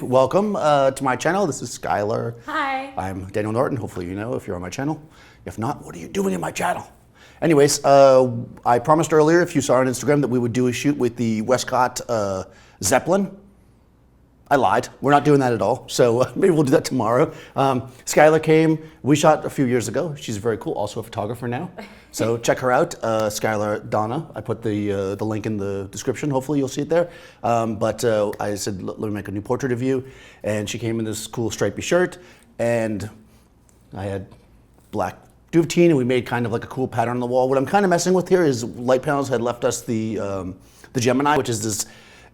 Welcome to my channel. This is Skylar. Hi. I'm Daniel Norton. Hopefully you know if you're on my channel. If not, what are you doing in my channel? Anyways, I promised earlier, if you saw on Instagram, that we would do a shoot with the Westcott Zeppelin. I lied. We're not doing that at all. So maybe we'll do that tomorrow. Skylar came. We shot a few years ago. She's very cool. Also a photographer now. So check her out, Skylar Donna. I put the link in the description. Hopefully you'll see it there. But I said, let me make a new portrait of you. And she came in this cool stripy shirt. And I had black duvetine, and we made kind of like a cool pattern on the wall. What I'm kind of messing with here is Light Panels had left us the Gemini, which is this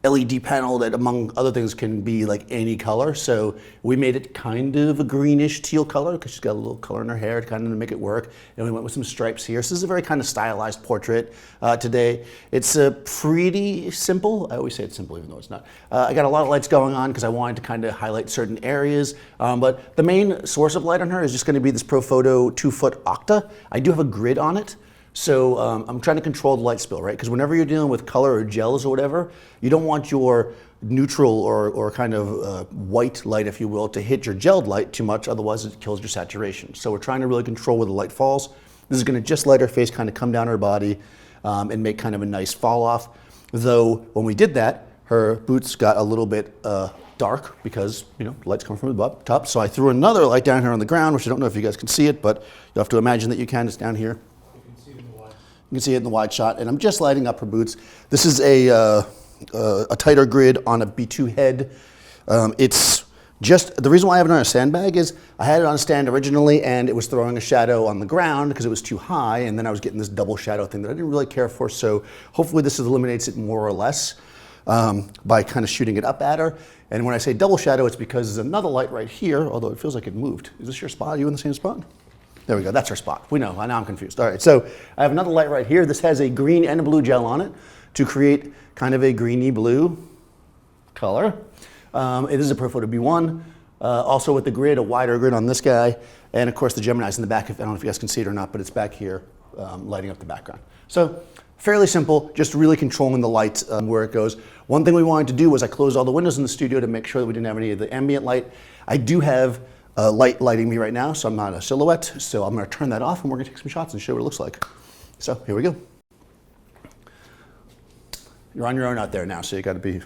LED panel that, among other things, can be like any color. So we made it kind of a greenish teal color because she's got a little color in her hair to kind of make it work. And we went with some stripes here. So this is a very kind of stylized portrait today. It's pretty simple. I always say it's simple even though it's not. I got a lot of lights going on because I wanted to kind of highlight certain areas. But the main source of light on her is just going to be this Profoto 2-foot Octa. I do have a grid on it. So I'm trying to control the light spill, right? Because whenever you're dealing with color or gels or whatever, you don't want your neutral or kind of white light, if you will, to hit your gelled light too much, otherwise it kills your saturation. So we're trying to really control where the light falls. This is gonna just let her face kind of come down her body and make kind of a nice fall off. Though when we did that, her boots got a little bit dark because, you know, light's coming from the top. So I threw another light down here on the ground, which I don't know if you guys can see it, but you'll have to imagine that you can. It's down here. You can see it in the wide shot, and I'm just lighting up her boots. This is a tighter grid on a B2 head. It's just, the reason why I have it on a sandbag is I had it on a stand originally, and it was throwing a shadow on the ground because it was too high, and then I was getting this double shadow thing that I didn't really care for, so hopefully this eliminates it more or less by kind of shooting it up at her. And when I say double shadow, it's because there's another light right here, although it feels like it moved. Is this your spot? Are you in the same spot? There we go, that's our spot. We know, now I'm confused. All right, so I have another light right here. This has a green and a blue gel on it to create kind of a greeny blue color. It is a Profoto B1, also with the grid, a wider grid on this guy, and of course the Gemini's in the back. I don't know if you guys can see it or not, but it's back here lighting up the background. So fairly simple, just really controlling the light where it goes. One thing we wanted to do was I closed all the windows in the studio to make sure that we didn't have any of the ambient light. I do have light lighting me right now, so I'm not a silhouette, so I'm gonna turn that off and we're gonna take some shots and show what it looks like. So here we go. You're on your own out there now, so you gotta be.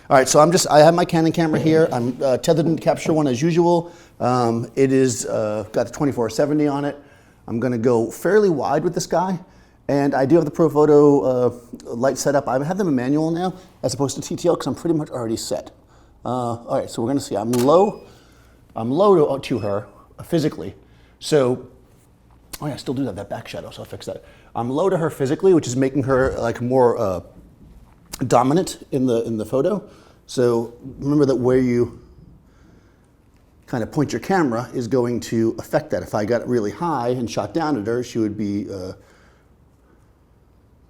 All right, so I have my Canon camera here. I'm tethered into Capture One as usual. It is got the 2470 on it. I'm gonna go fairly wide with this guy, and I do have the Profoto light set up. I have them in manual now, as opposed to TTL, because I'm pretty much already set. All right, so we're gonna see, I'm low to her physically. So, oh yeah, I still do that back shadow, so I'll fix that. I'm low to her physically, which is making her like more dominant in the photo. So remember that where you kind of point your camera is going to affect that. If I got really high and shot down at her, she would be. It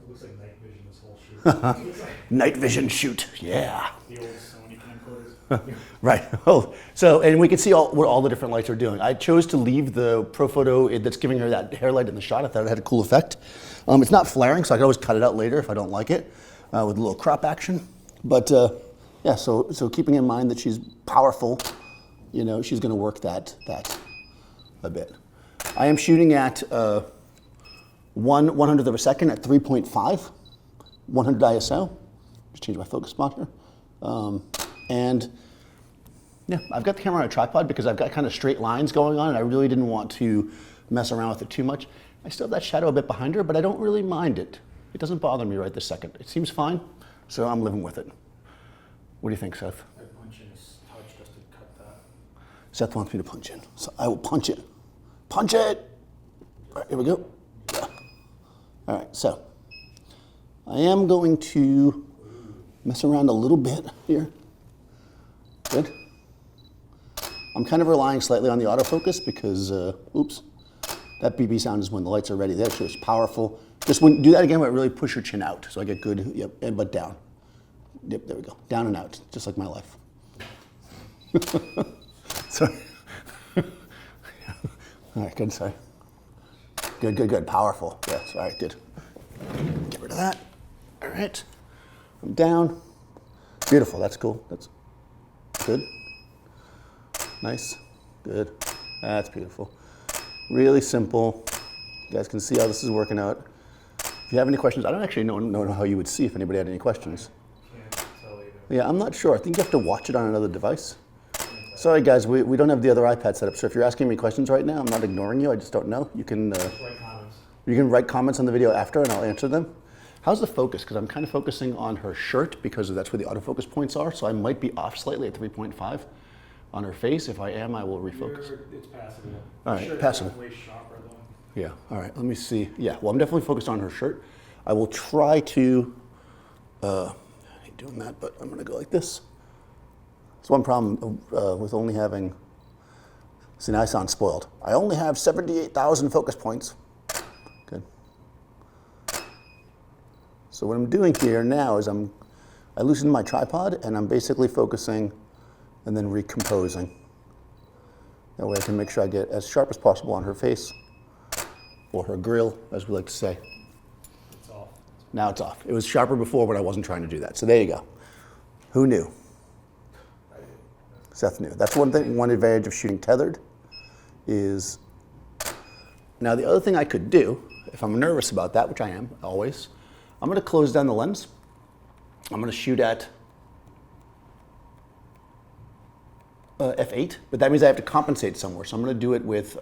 looks like night vision this whole shoot. Night vision shoot, yeah. The old Sony camcorders. Right. Oh, so, and we can see what all the different lights are doing. I chose to leave the Profoto that's giving her that hair light in the shot. I thought it had a cool effect. It's not flaring, so I can always cut it out later if I don't like it with a little crop action. But yeah, so keeping in mind that she's powerful, you know, she's going to work that a bit. I am shooting at 1/100th of a second at 3.5, 100 ISO. Just change my focus spot here. And yeah, I've got the camera on a tripod because I've got kind of straight lines going on, and I really didn't want to mess around with it too much. I still have that shadow a bit behind her, but I don't really mind it. It doesn't bother me right this second. It seems fine, so I'm living with it. What do you think, Seth? I punch in a touch just to cut that. Seth wants me to punch in, so I will punch it. Punch it! All right, here we go. Yeah. All right, so I am going to mess around a little bit here. Good. I'm kind of relying slightly on the autofocus because, oops, that BB sound is when the lights are ready. That shows powerful. Just do that again, but really push your chin out so I get good, yep, but down. Yep, there we go. Down and out, just like my life. Sorry. All right, good, sorry. Good, powerful. Yes, all right, good. Get rid of that. All right, I'm down. Beautiful, that's cool. That's good. Nice. Good. That's beautiful. Really simple. You guys can see how this is working out. If you have any questions, I don't actually know how you would see if anybody had any questions. Can't tell either. Yeah, I'm not sure. I think you have to watch it on another device. Sorry guys, we don't have the other iPad set up, so if you're asking me questions right now, I'm not ignoring you, I just don't know. You can Write comments. write comments on the video after and I'll answer them. How's the focus? Because I'm kind of focusing on her shirt because that's where the autofocus points are, so I might be off slightly at 3.5 on her face. If I am, I will refocus. It's passable. All right, Sure, it's passable. way sharper though. Yeah, all right, let me see. Yeah, well, I'm definitely focused on her shirt. I will try to, I hate doing that, but I'm gonna go like this. That's one problem with only having, see now I sound spoiled. I only have 78,000 focus points. Good. So what I'm doing here now is I loosened my tripod and I'm basically focusing and then recomposing. That way I can make sure I get as sharp as possible on her face, or her grill, as we like to say. It's off. Now it's off. It was sharper before, but I wasn't trying to do that. So there you go. Who knew? Seth knew. That's one thing, one advantage of shooting tethered is, now the other thing I could do, if I'm nervous about that, which I am always, I'm gonna close down the lens. I'm gonna shoot at f8, but that means I have to compensate somewhere. So I'm gonna do it with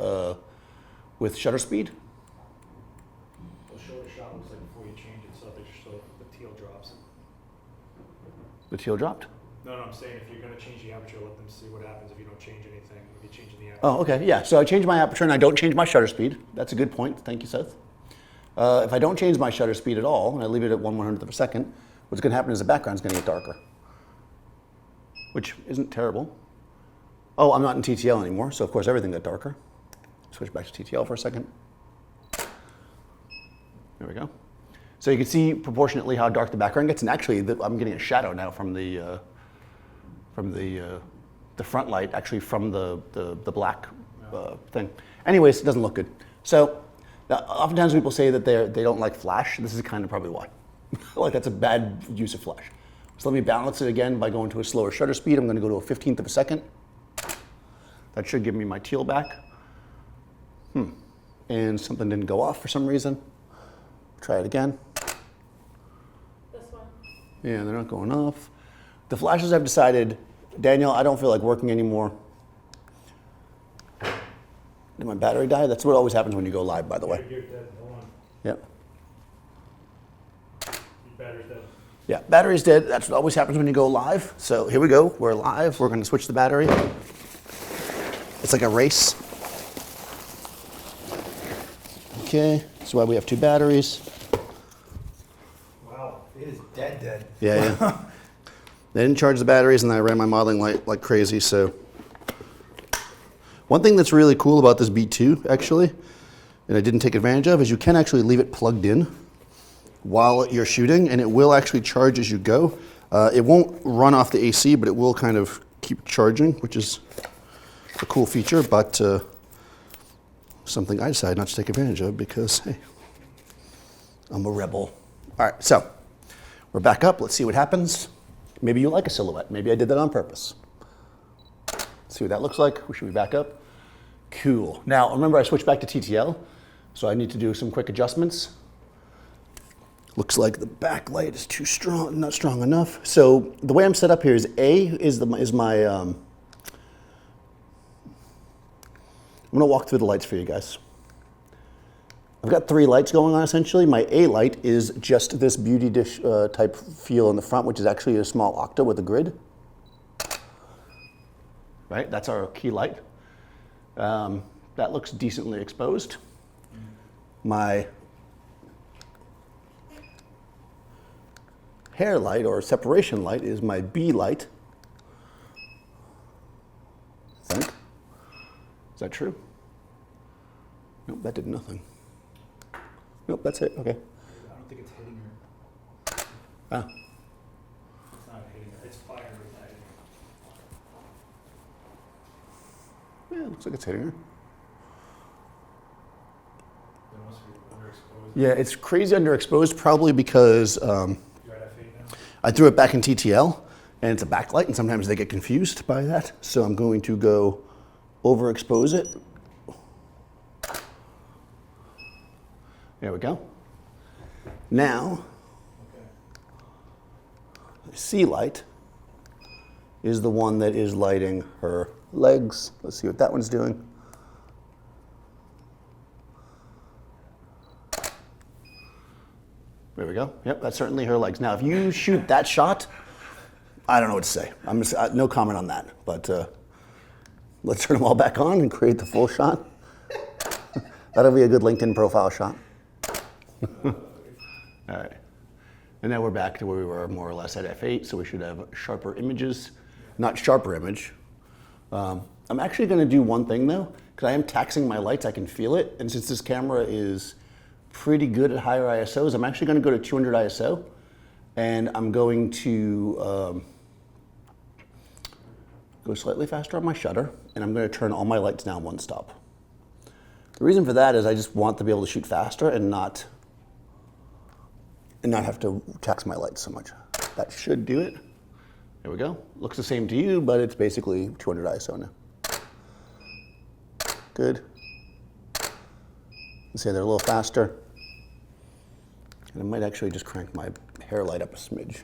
shutter speed. We'll show what a shot looks like before you change it, so the teal drops. The teal dropped. No, I'm saying if you're gonna change the aperture, let them see what happens if you don't change anything. If you change the aperture. Oh, okay, yeah. So I change my aperture and I don't change my shutter speed. That's a good point. Thank you, Seth. If I don't change my shutter speed at all, and I leave it at 1/100th of a second, what's gonna happen is the background's gonna get darker, which isn't terrible. Oh, I'm not in TTL anymore, so of course everything got darker. Switch back to TTL for a second. There we go. So you can see proportionately how dark the background gets, and actually I'm getting a shadow now from the front light, actually from the black thing. Anyways, it doesn't look good. So now, oftentimes people say that they don't like flash. This is kind of probably why. Like that's a bad use of flash. So let me balance it again by going to a slower shutter speed. I'm going to go to a 15th of a second. That should give me my teal back. And something didn't go off for some reason. Try it again. This one. Yeah, they're not going off. The flashes I've decided, Daniel, I don't feel like working anymore. Did my battery die? That's what always happens when you go live, by the way. You're dead. Hold on. Yep. Your battery's dead. Yeah, battery's dead. That's what always happens when you go live. So here we go. We're live. We're going to switch the battery. It's like a race. Okay, that's why we have two batteries. Wow, it is dead. Yeah. They didn't charge the batteries, and I ran my modeling light like crazy, so. One thing that's really cool about this B2, actually, and I didn't take advantage of, is you can actually leave it plugged in while you're shooting, and it will actually charge as you go. It won't run off the AC, but it will kind of keep charging, which is a cool feature, but something I decided not to take advantage of because, hey, I'm a rebel. All right, so we're back up. Let's see what happens. Maybe you like a silhouette. Maybe I did that on purpose. Let's see what that looks like. Should we back up? Cool. Now, remember I switched back to TTL, so I need to do some quick adjustments. Looks like the backlight is too strong, not strong enough. So the way I'm set up here is A is my, I'm gonna walk through the lights for you guys. I've got three lights going on essentially. My A light is just this beauty dish type feel in the front, which is actually a small octa with a grid. Right, that's our key light. That looks decently exposed. My hair light or separation light is my B light. I think. Is that true? Nope, that did nothing. Nope, that's it, okay. I don't think it's hitting her. Ah, It's not hitting her. It's firing with that. yeah, looks like it's hitting her. It must be underexposed. Yeah, it's crazy underexposed probably because You're at F8 now? I threw it back in TTL and it's a backlight and sometimes they get confused by that. So I'm going to go overexpose it. There we go. Now, the C light is the one that is lighting her legs. Let's see what that one's doing. There we go. Yep, that's certainly her legs. Now, if you shoot that shot, I don't know what to say. I'm just, no comment on that. But let's turn them all back on and create the full shot. That'll be a good LinkedIn profile shot. All right. And now we're back to where we were more or less at f8, so we should have sharper images. Not sharper image. I'm actually going to do one thing, though, because I am taxing my lights. I can feel it. And since this camera is pretty good at higher ISOs, I'm actually going to go to 200 ISO. And I'm going to go slightly faster on my shutter. And I'm going to turn all my lights down one stop. The reason for that is I just want to be able to shoot faster and not have to tax my lights so much. That should do it. There we go. Looks the same to you, but it's basically 200 ISO now. Good. You see they're a little faster. And I might actually just crank my hair light up a smidge.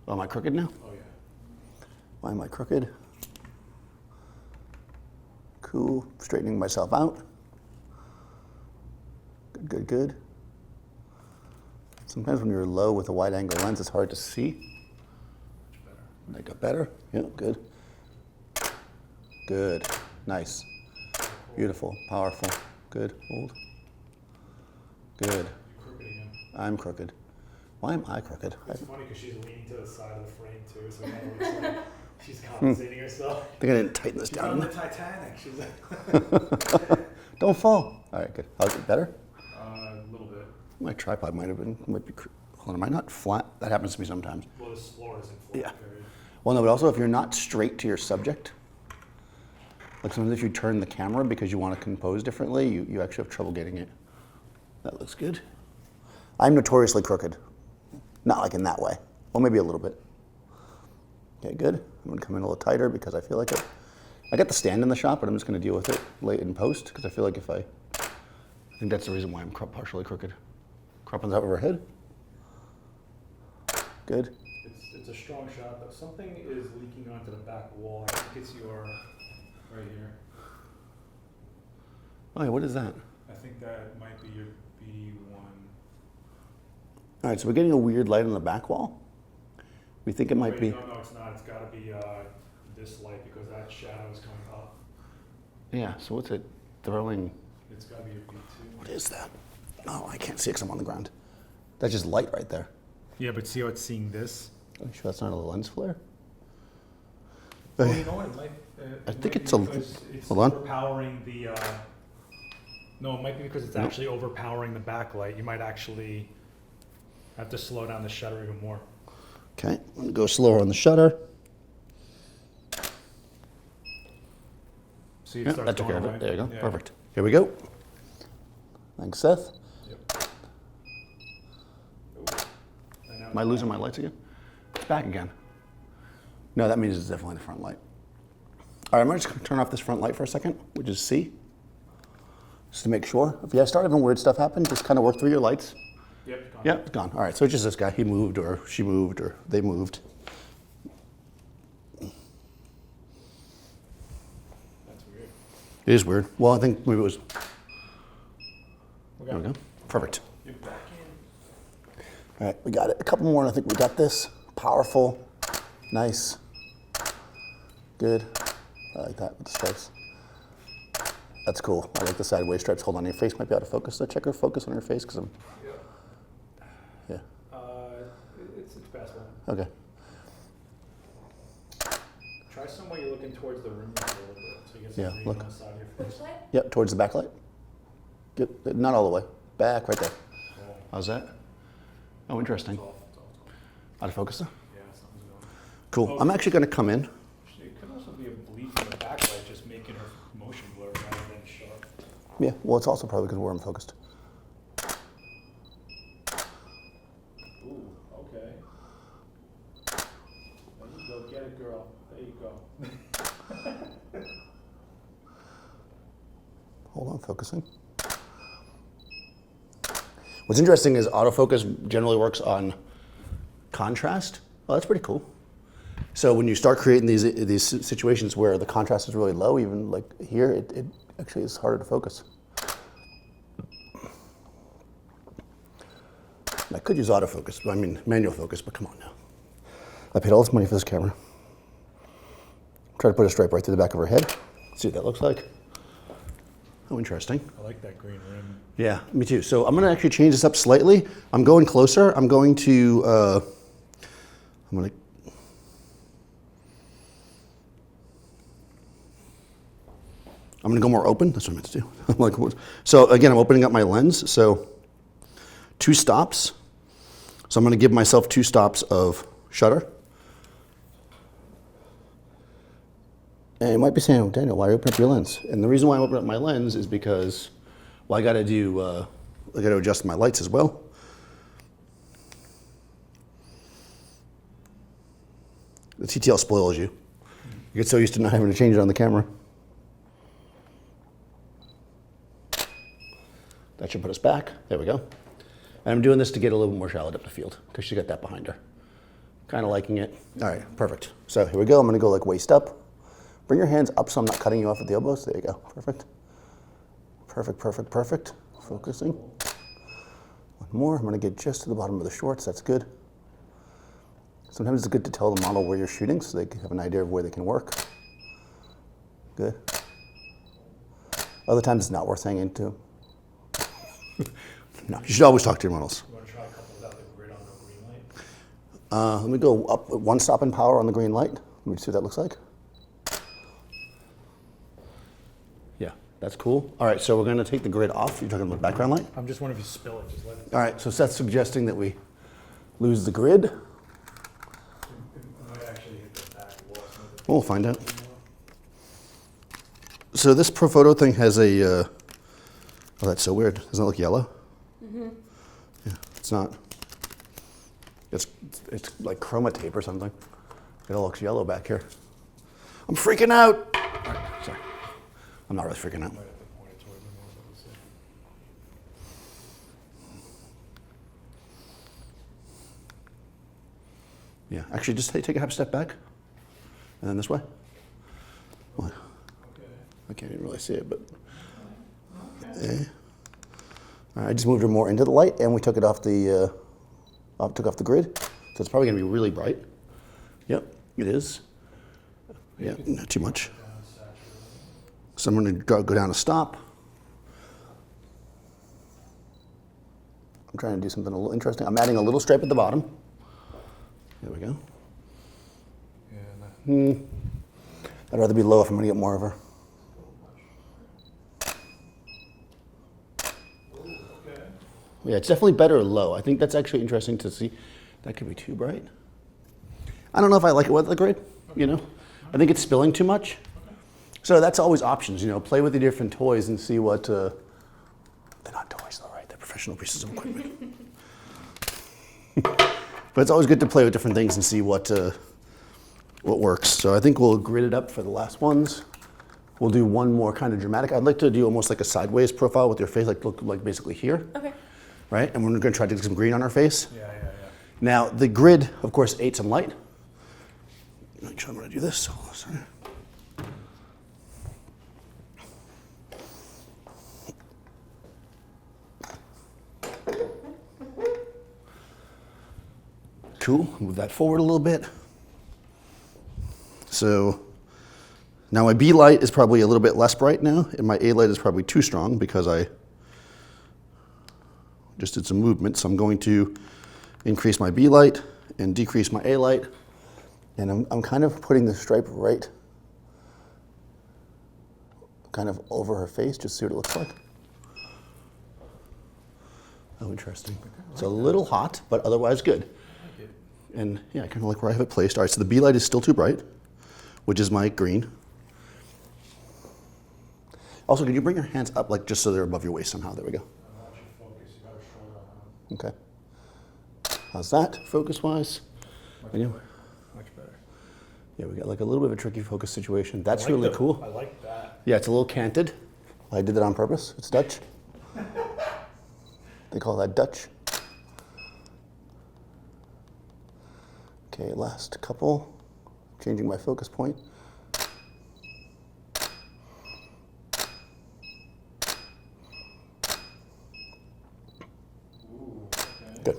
Oh, am I crooked now? Oh, yeah. Why am I crooked? Cool. Straightening myself out. Good, good, good. Sometimes when you're low with a wide angle lens, it's hard to see. Much better. That got better. Yeah, good. Good. Nice. Beautiful. Powerful. Good. Hold. Good. You're crooked again. I'm crooked. Why am I crooked? It's funny because she's leaning to the side of the frame too, so it kind of looks like she's compensating herself. I think I didn't tighten this She's down on the enough. Titanic. She's like, Don't fall. All right, good. How's it better? a little bit. My tripod might be. Hold on, am I not flat? That happens to me sometimes. Well, this floor isn't flat. Yeah. Period. Well, no, but also if you're not straight to your subject, like sometimes if you turn the camera because you want to compose differently, you actually have trouble getting it. That looks good. I'm notoriously crooked. Not like in that way. Well, maybe a little bit. Okay, good. I'm gonna come in a little tighter because I feel like it. I got the stand in the shot, but I'm just gonna deal with it late in post because I feel like I think that's the reason why I'm partially crooked. Crop on top of her head. Good. It's a strong shot, but something is leaking onto the back wall. I think it's your right here. Oh yeah, what is that? I think that might be your B1. All right, so we're getting a weird light on the back wall. We think it might Wait, be. No, it's not. It's got to be this light because that shadow is coming up. Yeah, so what's it throwing? It's got to be your B2. What is that? Oh, I can't see it because I'm on the ground. That's just light right there. Yeah, but see how it's seeing this? Are you sure that's not a lens flare? Well, you know what? It might, I think might be it's a. because it's Hold on. overpowering the. No, it might be because it's Nope. actually overpowering the backlight. You might actually have to slow down the shutter even more. Okay, I'm gonna go slower on the shutter. See, it Yeah, starts that took care going of away. it. There you go. Yeah. Perfect. Here we go. Thanks, Seth. Yep. Ooh. And now Am I it's losing back. my lights again? It's back again. No, that means it's definitely the front light. All right, I'm just gonna turn off this front light for a second, which is C, just to make sure. If you start having weird stuff happen, just kind of work through your lights. Yep, it's gone. Yeah, it's gone. All right, so it's just this guy. He moved, or she moved, or they moved. That's weird. It is weird. Well, I think maybe it was. Okay. There we go. Perfect. You're back in. All right, we got it. A couple more, and I think we got this. Powerful, nice, good. I like that with the stripes. That's cool. I like the sideways stripes. Hold on, your face might be out of focus. So check her focus on your face, because I'm. Yeah. It's passable. Okay. Try somewhere you're looking towards the room a little bit, so you get some Yeah, green look. on the side of your Which face. light? Yep, towards the backlight. Good. Not all the way. Back, right there. Oh, How's that? Oh, interesting. it's off. It's off. Out of focus, though? Yeah, something's going. Cool. I'm actually going to come in. It could also be a bleed from the backlight, just making her motion blur rather than sharp. Yeah, well, it's also probably because we're unfocused. Ooh, okay. There you go. Get it, girl. There you go. Hold on, focusing. What's interesting is autofocus generally works on contrast. Well, that's pretty cool. So when you start creating these situations where the contrast is really low, even like here, it actually is harder to focus. I could use autofocus, I mean manual focus, but come on now. I paid all this money for this camera. Try to put a stripe right through the back of her head. See what that looks like. Oh, interesting. I like that green rim. Yeah, me too. So I'm gonna actually change this up slightly. I'm going closer. I'm going to go more open. That's what I meant to do. I'm like, what? So again, I'm opening up my lens. So 2 stops. So I'm going to give myself 2 stops of shutter. And you might be saying, oh, Daniel, why open up your lens? And the reason why I open up my lens is because, well, I got to adjust my lights as well. The TTL spoils you. You get so used to not having to change it on the camera. That should put us back. There we go. And I'm doing this to get a little bit more shallow depth of field because she's got that behind her. Kind of liking it. All right, perfect. So here we go. I'm going to go like waist up. Bring your hands up so I'm not cutting you off at the elbows. There you go. Perfect. Perfect, perfect, perfect. Focusing. One more. I'm going to get just to the bottom of the shorts. That's good. Sometimes it's good to tell the model where you're shooting so they can have an idea of where they can work. Good. Other times it's not worth hanging to. No, you should always talk to your models. You want to try a couple without the grid on the green light? Let me go up 1 stop in power on the green light. Let me see what that looks like. Yeah, that's cool. All right, so we're going to take the grid off. You're talking about background light? I'm just wondering if you spill it, just let it. All right, so Seth's suggesting that we lose the grid. It might actually hit the back wall. We'll find out. So this Profoto thing has a, oh, that's so weird. Doesn't it look yellow? Mm-hmm. Yeah, it's not. It's like chroma tape or something. It all looks yellow back here. I'm freaking out. All right, sorry. I'm not really freaking out. Might have to point it toward the nose, I would say. Yeah, actually just take a half step back. And then this way. Well, Okay. I can't even really see it, but. Yeah. All right, I just moved her more into the light, and we took it off the took off the grid, so it's probably going to be really bright. Yep, it is. Yeah, not too much. So I'm going to go down to stop. I'm trying to do something a little interesting. I'm adding a little stripe at the bottom. There we go. Yeah. I'd rather be low if I'm going to get more of her. Yeah, it's definitely better low. I think that's actually interesting to see. That could be too bright. I don't know if I like it with the grid, you know. I think it's spilling too much. So that's always options, you know. Play with the different toys and see what, they're not toys though, right? They're professional pieces of equipment. But it's always good to play with different things and see what works. So I think we'll grid it up for the last ones. We'll do one more kind of dramatic. I'd like to do almost like a sideways profile with your face, like look like basically here. Okay. Right? And we're going to try to get some green on our face. Yeah. Now, the grid, of course, ate some light. Make sure I'm going to do this. Sorry. Cool. Move that forward a little bit. So now my B light is probably a little bit less bright now, and my A light is probably too strong because I just did some movement. So I'm going to increase my B light and decrease my A light. And I'm kind of putting the stripe right kind of over her face, just to see what it looks like. Oh, interesting. It's a little hot, but otherwise good. And yeah, I kind of like where I have it placed. All right, so the B light is still too bright, which is my green. Also, can you bring your hands up, like just so they're above your waist somehow? There we go. Okay. How's that, focus-wise? Much better. Yeah, we got like a little bit of a tricky focus situation. That's I like really cool. I like that. Yeah, it's a little canted. I did that on purpose. It's Dutch. They call that Dutch. Okay, last couple. Changing my focus point. Ooh, okay. Good.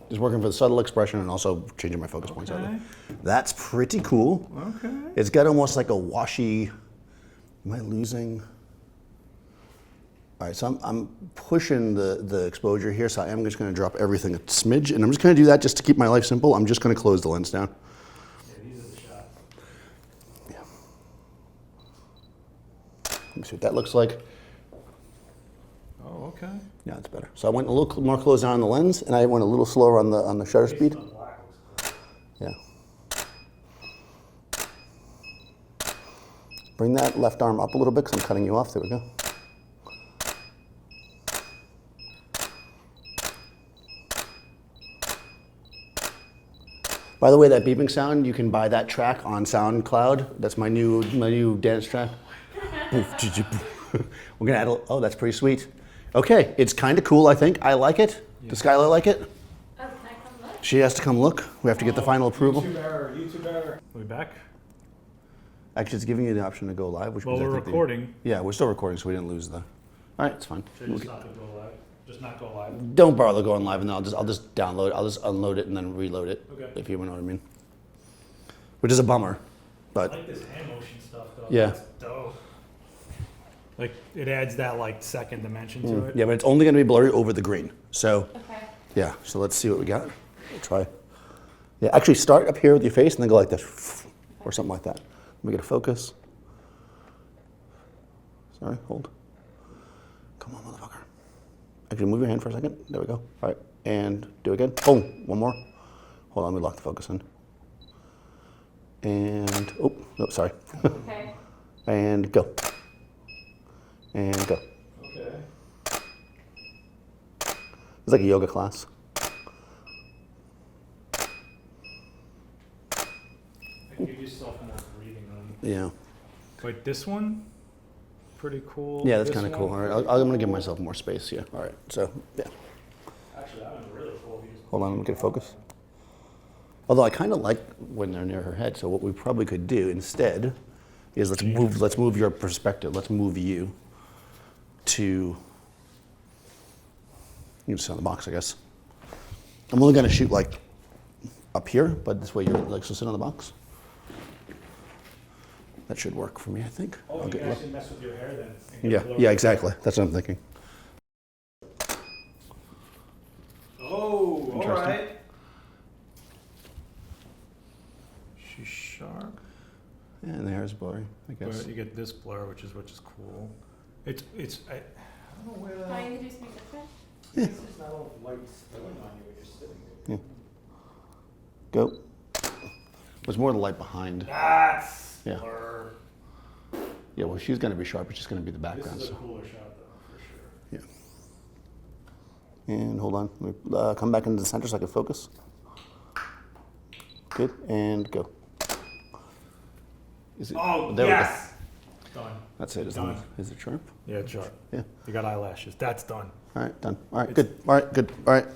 Just working for the subtle expression and also changing my focus points. Okay. That's pretty cool. Okay. It's got almost like a washy. Am I losing? All right, so I'm pushing the exposure here, so I am just going to drop everything a smidge, and I'm just going to do that just to keep my life simple. I'm just going to close the lens down. Yeah, these are the shots. Yeah. Let me see what that looks like. Oh, okay. Yeah, that's better. So I went a little more closed down on the lens, and I went a little slower on the shutter speed. Based on black looks cool. Yeah. Bring that left arm up a little bit because I'm cutting you off. There we go. By the way, that beeping sound, you can buy that track on SoundCloud. That's my new dance track. We're gonna add oh, that's pretty sweet. Okay, it's kind of cool, I think. I like it. Does Skylar like it? Oh, can I come look? She has to come look. We have to get the final approval. YouTube error, YouTube error. Are we back? Actually, it's giving you the option to go live. Which Well, means I we're think recording. yeah, we're still recording, so we didn't lose the. All right, it's fine. Should I just not go live? Just not go live? Don't bother going live, and then I'll just download. I'll just unload it and then reload it. Okay. If you know what I mean. Which is a bummer, I but like this hand motion stuff though. Yeah. That's dope. Like it adds that like second dimension to it. yeah, but it's only going to be blurry over the green. So Okay. yeah, so let's see what we got. We'll try. Yeah, actually start up here with your face and then go like this, or something like that. Let me get a focus. Sorry, hold. Come on, motherfucker. Actually, move your hand for a second. There we go. All right, and do it again. Boom. One more. Hold on, let me lock the focus in. And oh, no, sorry. Okay. And go. And go. Okay. It's like a yoga class. Like give yourself more breathing room. Yeah. Like this one, pretty cool. Yeah, that's This kind of cool. one, All right, pretty I'm going to give cool. myself more space here. All right, so yeah. Actually, that one's really cool. If you just Hold on, let me get a focus. Although I kind of like when they're near her head, so what we probably could do instead is let's move your perspective. Let's move you to you can sit on the box, I guess. I'm only going to shoot like up here, but this way you're like so sit on the box. That should work for me, I think. Oh, I'll you get can look. actually mess with your hair then. and get Yeah, a blow yeah, up. exactly. That's what I'm thinking. Oh, all Interesting. right. She's sharp. Yeah, and the hair is blurry, I guess. But you get this blur, which is cool. I don't know where Do I introduce my picture? It's just not all light spilling on you when you're sitting there. Go. There's more the light behind. That's Yeah. blur. Yeah, well, she's going to be sharp. It's just going to be the This background. is a So. cooler shot though, for sure. Yeah. And hold on. Let me, come back into the center so I can focus. Good. And go. Is it? Oh, there yes! Done. we go. That's it. Done. Is it sharp? Yeah, it's sharp. Yeah. You got eyelashes. That's done. All right, done. All right, good. All right, good. All right,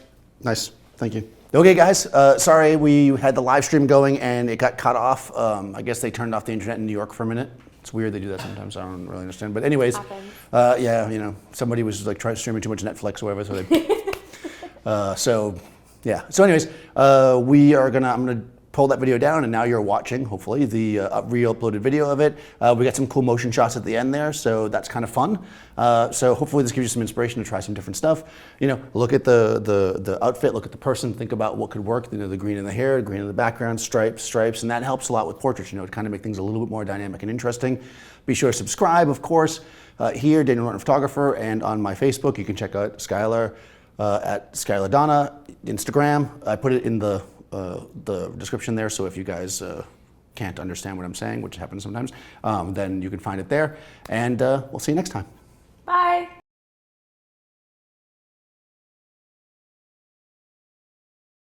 nice. Thank you. Okay, guys. Sorry, we had the live stream going and it got cut off. I guess they turned off the internet in New York for a minute. It's weird they do that sometimes. I don't really understand. But anyways, Happens. yeah, you know, somebody was like trying streaming too much Netflix or whatever. So they, so yeah. So anyways, I'm gonna pull that video down, and now you're watching, hopefully, the re-uploaded video of it. We got some cool motion shots at the end there, so that's kind of fun. So hopefully this gives you some inspiration to try some different stuff. You know, look at the outfit, look at the person, think about what could work. You know, the green in the hair, green in the background, stripes, and that helps a lot with portraits. You know, to kind of make things a little bit more dynamic and interesting. Be sure to subscribe, of course. Here, Daniel Norton Photographer, and on my Facebook, you can check out Skylar at Skylar Donna, Instagram. I put it in the description there, so if you guys can't understand what I'm saying, which happens sometimes, then you can find it there. And we'll see you next time. Bye.